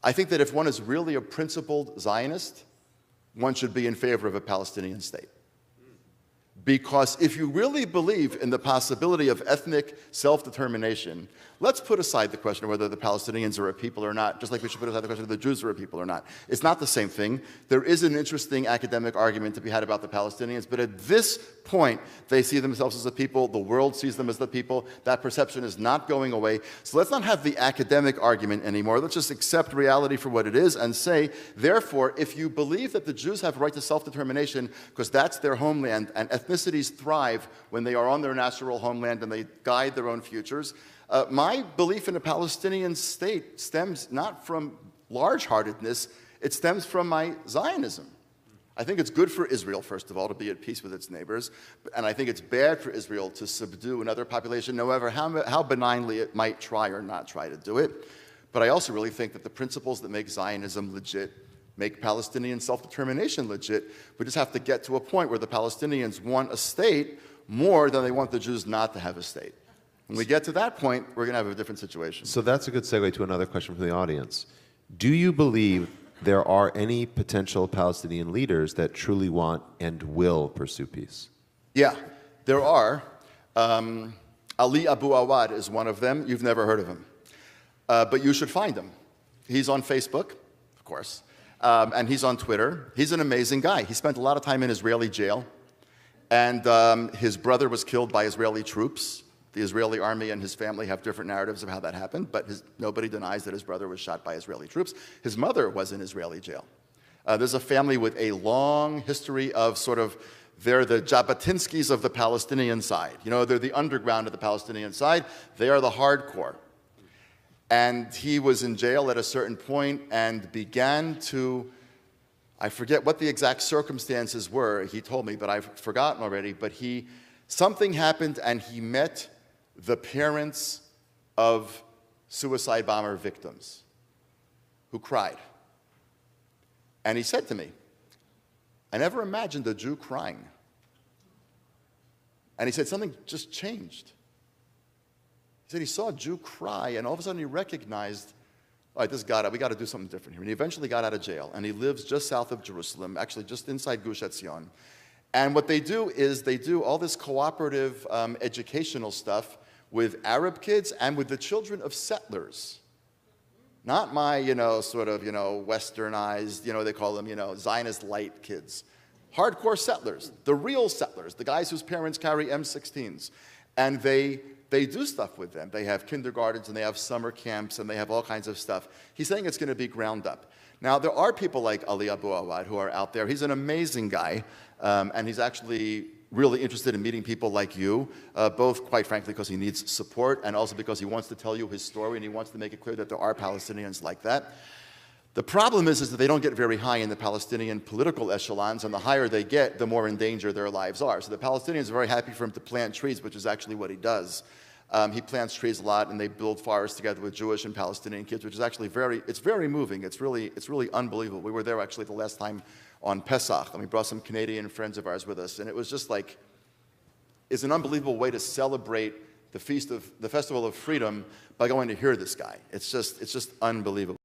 I think that if one is really a principled Zionist, one should be in favor of a Palestinian state. Because if you really believe in the possibility of ethnic self-determination, let's put aside the question of whether the Palestinians are a people or not, just like we should put aside the question of whether the Jews are a people or not. It's not the same thing. There is an interesting academic argument to be had about the Palestinians, but at this point, they see themselves as a people, the world sees them as the people, that perception is not going away. So let's not have the academic argument anymore. Let's just accept reality for what it is and say, therefore, if you believe that the Jews have a right to self-determination because that's their homeland and ethnicities thrive when they are on their natural homeland and they guide their own futures, my belief in a Palestinian state stems not from large-heartedness, it stems from my Zionism. I think it's good for Israel, first of all, to be at peace with its neighbors, and I think it's bad for Israel to subdue another population, no matter how benignly it might try or not try to do it. But I also really think that the principles that make Zionism legit make Palestinian self-determination legit. We just have to get to a point where the Palestinians want a state more than they want the Jews not to have a state. When we get to that point, we're going to have a different situation. So that's a good segue to another question from the audience. Do you believe there are any potential Palestinian leaders that truly want and will pursue peace? Yeah, there are. Ali Abu Awad is one of them. You've never heard of him. But you should find him. He's on Facebook, of course, and he's on Twitter. He's an amazing guy. He spent a lot of time in Israeli jail, and his brother was killed by Israeli troops. The Israeli army and his family have different narratives of how that happened, but nobody denies that his brother was shot by Israeli troops. His mother was in Israeli jail. There's a family with a long history of they're the Jabotinskis of the Palestinian side. You know, they're the underground of the Palestinian side. They are the hardcore. And he was in jail at a certain point and began to, I forget what the exact circumstances were, he told me, but I've forgotten already, but something happened and he met the parents of suicide bomber victims who cried. And he said to me, I never imagined a Jew crying. And he said something just changed. He said he saw a Jew cry, and all of a sudden he recognized, all right, we got to do something different here. And he eventually got out of jail, and he lives just south of Jerusalem, actually just inside Gush Etzion. And what they do is they do all this cooperative educational stuff with Arab kids and with the children of settlers. Not my, westernized, they call them, Zionist light kids. Hardcore settlers, the real settlers, the guys whose parents carry M16s. And they do stuff with them. They have kindergartens and they have summer camps and they have all kinds of stuff. He's saying it's going to be ground up. Now, there are people like Ali Abu Awad who are out there. He's an amazing guy, and he's actually really interested in meeting people like you, both, quite frankly, because he needs support and also because he wants to tell you his story and he wants to make it clear that there are Palestinians like that. The problem is that they don't get very high in the Palestinian political echelons, and the higher they get, the more in danger their lives are. So the Palestinians are very happy for him to plant trees, which is actually what he does. He plants trees a lot, and they build forests together with Jewish and Palestinian kids, which is actually very moving. It's really unbelievable. We were there actually the last time on Pesach, and we brought some Canadian friends of ours with us, and it was just like, it's an unbelievable way to celebrate the Festival of Freedom by going to hear this guy. It's just unbelievable.